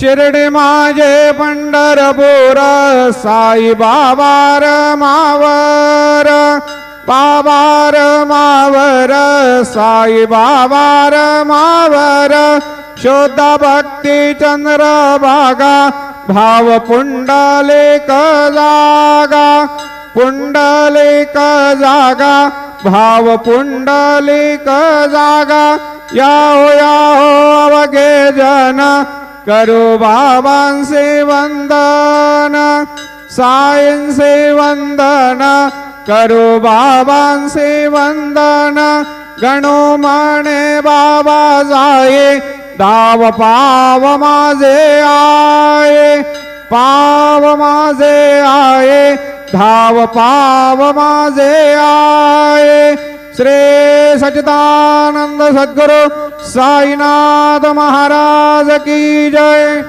शिर्डी माझे पंढरपूर साई बाबार मावर बाबार मावर साई बाबार मावर शोध भक्ती चंद्रभागा भाव पुंडलिक जागा पुंडलिक जागा भाव पुंडलिक जागा याहो अवघे जन करो बाबांचे वंदन साईंचे वंदन करो बाबांचे वंदन गणो म्हणे बाबा जाये धाव पाव माझे आये पाव माझे आये धाव पाव माझे आये श्री सच्चिदानंद सद्गुरु साईनाथ महाराज की जय।